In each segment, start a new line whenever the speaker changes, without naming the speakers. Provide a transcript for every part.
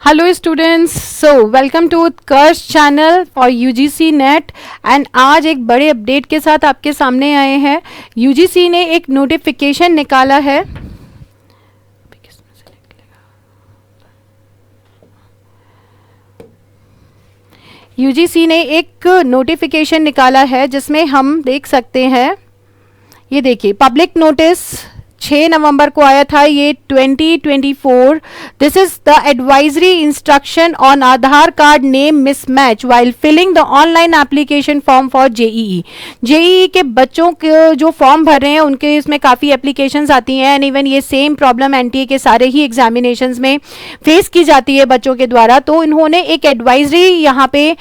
Hello students, so welcome to Utkarsh channel for UGC NET. And आज एक बड़े update के साथ आपके सामने आए हैं। यूजीसी ने एक नोटिफिकेशन निकाला है। यूजीसी ने एक नोटिफिकेशन निकाला है जिसमें हम देख सकते हैं, ये देखिए, पब्लिक नोटिस 6 नवंबर को आया था, ये 2024। This is the advisory instruction on Aadhaar card name mismatch while filling the online application form for JEE. JEE के बच्चों के जो फॉर्म भर रहे हैं उनके इसमें काफ़ी एप्लीकेशंस आती हैं एंड इवन ये सेम प्रॉब्लम एनटीए के सारे ही एग्जामिनेशंस में फेस की जाती है बच्चों के द्वारा। तो इन्होंने एक एडवाइजरी यहाँ पे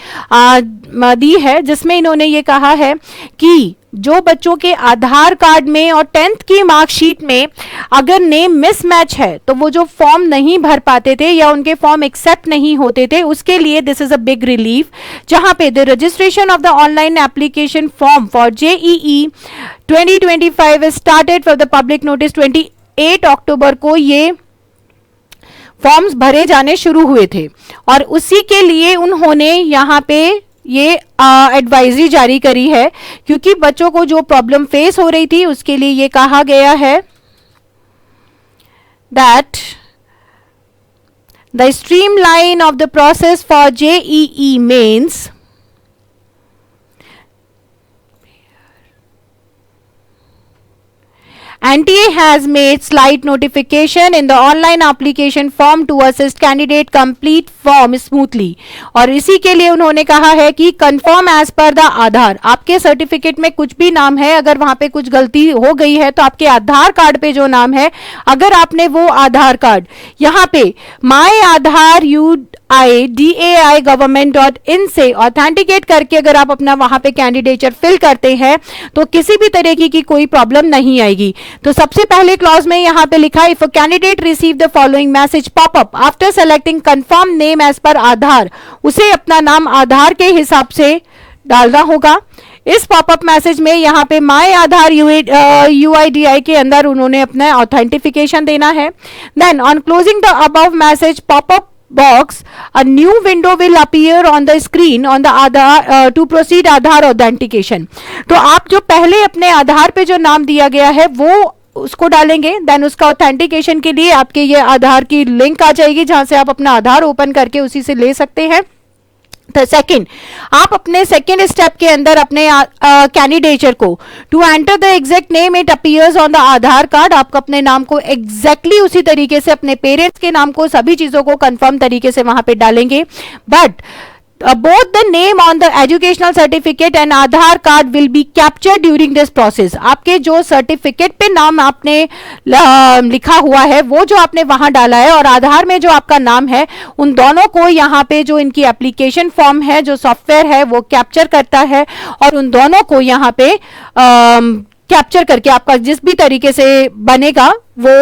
दी है जिसमें इन्होंने ये कहा है कि जो बच्चों के आधार कार्ड में और 10th की मार्कशीट में अगर नेम मिसमैच है तो वो जो फॉर्म नहीं भर पाते थे या उनके फॉर्म एक्सेप्ट नहीं होते थे, उसके लिए this is a big relief, जहां पे the registration of the online application form for JEE 2025 is started for the public notice. 28 अक्टूबर को ये फॉर्म्स भरे जाने शुरू हुए थे और उसी के लिए उन्होंने यहाँ पे ये एडवाइजरी जारी करी है, क्योंकि बच्चों को जो प्रॉब्लम फेस हो रही थी उसके लिए ये कहा गया है that the streamline of the process for JEE mains NTA has made slight notification in the online application form to assist candidate complete form smoothly। और इसी के लिए उन्होंने कहा है कि कंफर्म एज पर द आधार, आपके सर्टिफिकेट में कुछ भी नाम है, अगर वहां पे कुछ गलती हो गई है तो आपके आधार कार्ड पे जो नाम है, अगर आपने वो आधार कार्ड यहाँ पे माई आधार DAI government.in से ऑथेंटिकेट करके अगर आप अपना वहां पे कैंडिडेचर फिल करते हैं तो किसी भी तरीके की कोई प्रॉब्लम नहीं आएगी। तो सबसे पहले क्लॉज में यहां पे लिखा है, if a candidate receive the following message pop up after selecting confirm name as per Aadhaar, उसे अपना नाम आधार के हिसाब से डालना होगा। इस पॉपअप मैसेज में यहाँ पे माई आधार UIDI के अंदर उन्होंने अपना ऑथेंटिफिकेशन देना है। Then on closing the above message popup box, a new window will appear on the screen on the Aadhaar to proceed Aadhaar authentication। तो आप जो पहले अपने आधार पे जो नाम दिया गया है वो उसको डालेंगे, देन उसका ऑथेंटिकेशन के लिए आपके ये आधार की लिंक आ जाएगी जहां से आप अपना आधार ओपन करके उसी से ले सकते हैं। तो सेकंड, आप अपने सेकंड स्टेप के अंदर अपने कैंडिडेचर को to enter the exact name it appears on the Aadhaar card, आप अपने नाम को एग्जैक्टली उसी तरीके से अपने पेरेंट्स के नाम को सभी चीजों को कंफर्म तरीके से वहां पे डालेंगे। But both the name on the educational certificate and Aadhaar card will be captured during this process। आपके जो सर्टिफिकेट पे नाम आपने लिखा हुआ है वो जो आपने वहां डाला है और आधार में जो आपका नाम है, उन दोनों को यहाँ पे जो इनकी एप्लीकेशन फॉर्म है, जो सॉफ्टवेयर है, वो कैप्चर करता है और उन दोनों को यहाँ पे कैप्चर करके आपका जिस भी तरीके से बनेगा वो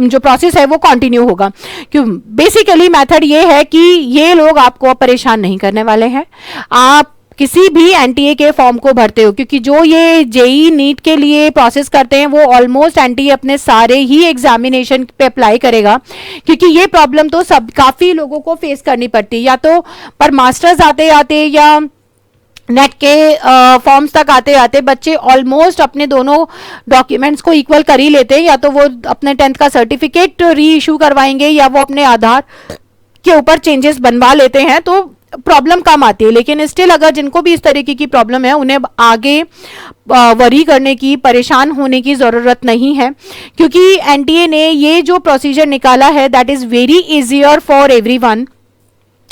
जो प्रोसेस है वो कंटिन्यू होगा। क्यों? बेसिकली मेथड ये है कि ये लोग आपको परेशान नहीं करने वाले हैं। आप किसी भी एनटीए के फॉर्म को भरते हो, क्योंकि जो ये जेई नीट के लिए प्रोसेस करते हैं वो ऑलमोस्ट एनटीए अपने सारे ही एग्जामिनेशन पे अप्लाई करेगा, क्योंकि ये प्रॉब्लम तो सब काफी लोगों को फेस करनी पड़ती है, या तो पर मास्टर्स आते आते या नेट के फॉर्म्स तक आते आते बच्चे ऑलमोस्ट अपने दोनों डॉक्यूमेंट्स को इक्वल कर ही लेते हैं, या तो वो अपने 10th का सर्टिफिकेट री इशू करवाएंगे या वो अपने आधार के ऊपर चेंजेस बनवा लेते हैं, तो प्रॉब्लम कम आती है। लेकिन स्टिल अगर जिनको भी इस तरीके की प्रॉब्लम है उन्हें आगे वरी करने की, परेशान होने की ज़रूरत नहीं है, क्योंकि एनटीए ने ये जो प्रोसीजर निकाला है that is very easier for everyone.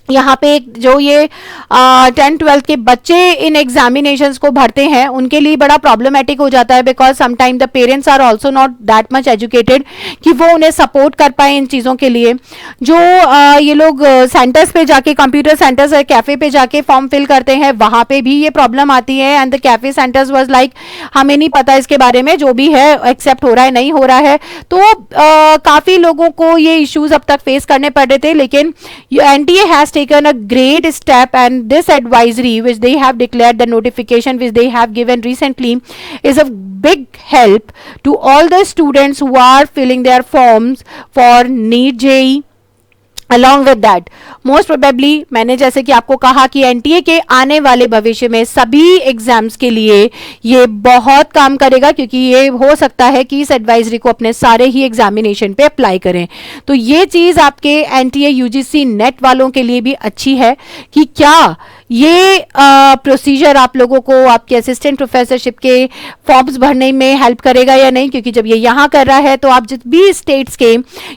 यहाँ पे जो ये 10th-12th के बच्चे इन एग्जामिनेशंस को भरते हैं उनके लिए बड़ा प्रॉब्लमेटिक हो जाता है, because sometime the parents are also not that much educated कि वो उन्हें सपोर्ट कर पाए इन चीज़ों के लिए। जो ये लोग सेंटर्स पे जाके, कंप्यूटर सेंटर्स और कैफ़े पे जाके फॉर्म फिल करते हैं, वहाँ पे भी ये प्रॉब्लम आती है and the cafe centres was like हमें नहीं पता इसके बारे में, जो भी है एक्सेप्ट हो रहा है नहीं हो रहा है। तो काफ़ी लोगों को ये इश्यूज अब तक फेस करने पड़ रहे थे, लेकिन NTA has taken a great step, and this advisory which they have declared, the notification which they have given recently, is a big help to all the students who are filling their forms for NEET JEE along with that most probably मैंने जैसे कि आपको कहा कि NTA के आने वाले भविष्य में सभी एग्जाम्स के लिए ये बहुत काम करेगा, क्योंकि ये हो सकता है कि इस एडवाइजरी को अपने सारे ही एग्जामिनेशन पे अप्लाई करें। तो ये चीज आपके एनटीए यूजीसी नेट वालों के लिए भी अच्छी है कि क्या ये प्रोसीजर आप लोगों को आपके असिस्टेंट प्रोफेसरशिप के फॉर्म्स भरने में हेल्प करेगा या नहीं, क्योंकि जब ये यहाँ कर रहा है तो आप जित भी स्टेट्स के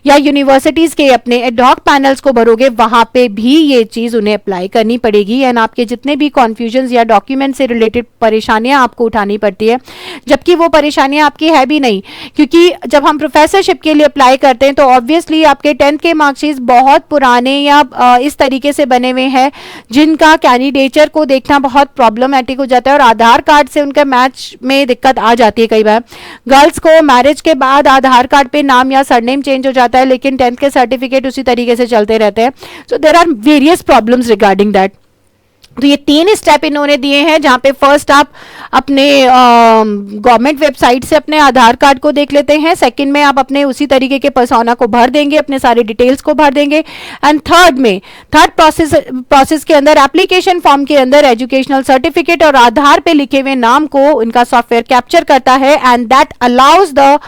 या यूनिवर्सिटीज के अपने एडहॉक पैनल्स को भरोगे वहां पे भी ये चीज उन्हें अप्लाई करनी पड़ेगी, एंड आपके जितने भी कॉन्फ्यूजन या डॉक्यूमेंट से रिलेटेड परेशानियां आपको उठानी पड़ती है, जबकि वो परेशानियां आपकी है भी नहीं, क्योंकि जब हम प्रोफेसरशिप के लिए अप्लाई करते हैं तो ऑब्वियसली आपके 10th के मार्कशीट बहुत पुराने या इस तरीके से बने हुए हैं जिनका कैंडिडेचर को देखना बहुत प्रॉब्लमेटिक हो जाता है, और आधार कार्ड से उनका मैच में दिक्कत आ जाती है। कई बार गर्ल्स को मैरिज के बाद आधार कार्ड पे नाम या सरनेम चेंज हो जाता है, लेकिन 10th के सर्टिफिकेट उसी तरीके से चलते रहते हैं। So there are various problems regarding that. तो ये 3 स्टेप इन्होंने दिए हैं, जहां पे फर्स्ट आप अपने गवर्नमेंट वेबसाइट से अपने आधार कार्ड को देख लेते हैं, सेकंड में आप अपने उसी तरीके के पर्सोना को भर देंगे, अपने सारे डिटेल्स को भर देंगे, एंड थर्ड प्रोसेस के अंदर एप्लीकेशन फॉर्म के अंदर एजुकेशनल सर्टिफिकेट और आधार पे लिखे हुए नाम को इनका सॉफ्टवेयर कैप्चर करता है, and that allows the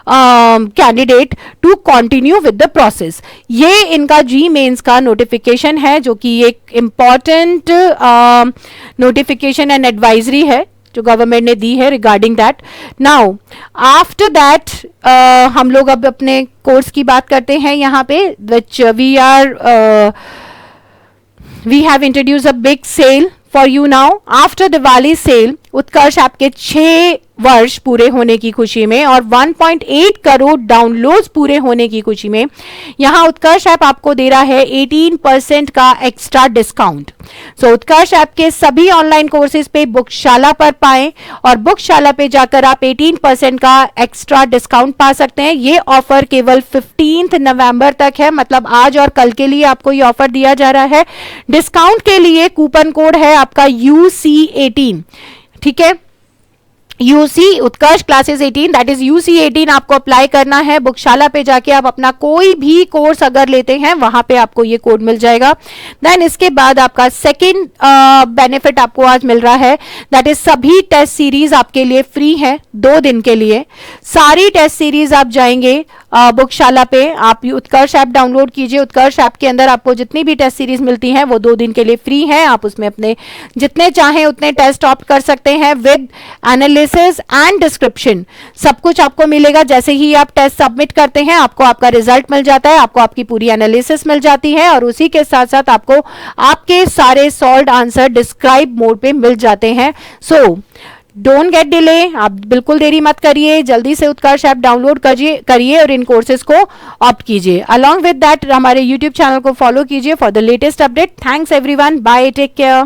candidate to continue with the process. ये इनका जी मेंस का नोटिफिकेशन है, जो कि एक इंपॉर्टेंट नोटिफिकेशन एंड एडवाइजरी है जो गवर्नमेंट ने दी है regarding that. Now after that हम लोग अब अपने कोर्स की बात करते हैं यहाँ पे, which we have introduce a big sale for you now. After Diwali sale Utkarsh आपके 6 वर्ष पूरे होने की खुशी में और 1.8 करोड़ डाउनलोड्स पूरे होने की खुशी में यहां उत्कर्ष ऐप आपको दे रहा है 18% का एक्स्ट्रा डिस्काउंट। सो उत्कर्ष ऐप के सभी ऑनलाइन कोर्सेज पे बुकशाला पर पाएं, और बुकशाला पे जाकर आप 18% का एक्स्ट्रा डिस्काउंट पा सकते हैं। ये ऑफर केवल 15 नवंबर तक है, मतलब आज और कल के लिए आपको ये ऑफर दिया जा रहा है। डिस्काउंट के लिए कूपन कोड है आपका UC18, ठीक है, UC Utkarsh classes 18, that is UC18 आपको अप्लाई करना है। बुकशाला पे जाके आप अपना कोई भी कोर्स अगर लेते हैं वहां पे आपको ये कोड मिल जाएगा। देन इसके बाद आपका सेकंड बेनिफिट आपको आज मिल रहा है, दैट इज सभी टेस्ट सीरीज आपके लिए फ्री है 2 दिन के लिए। सारी टेस्ट सीरीज आप जाएंगे बुकशाला पे, आप उत्कर्ष ऐप डाउनलोड कीजिए। उत्कर्ष ऐप के अंदर आपको जितनी भी टेस्ट सीरीज मिलती हैं वो 2 दिन के लिए फ्री है। आप उसमें अपने जितने चाहें उतने टेस्ट ऑप्ट कर सकते हैं विद एनालिसिस एंड डिस्क्रिप्शन। सब कुछ आपको मिलेगा। जैसे ही आप टेस्ट सबमिट करते हैं आपको आपका रिजल्ट मिल जाता है, आपको आपकी पूरी एनालिसिस मिल जाती है, और उसी के साथ साथ आपको आपके सारे सॉल्व्ड आंसर डिस्क्राइब मोड पे मिल जाते हैं। सो डोंट गेट डिले, आप बिल्कुल देरी मत करिए, जल्दी से उत्कर्ष ऐप डाउनलोड करिए और इन कोर्सेज को ऑप्ट कीजिए। अलॉन्ग विद दैट हमारे यूट्यूब चैनल को फॉलो कीजिए for the latest update. Thanks everyone, bye, take care.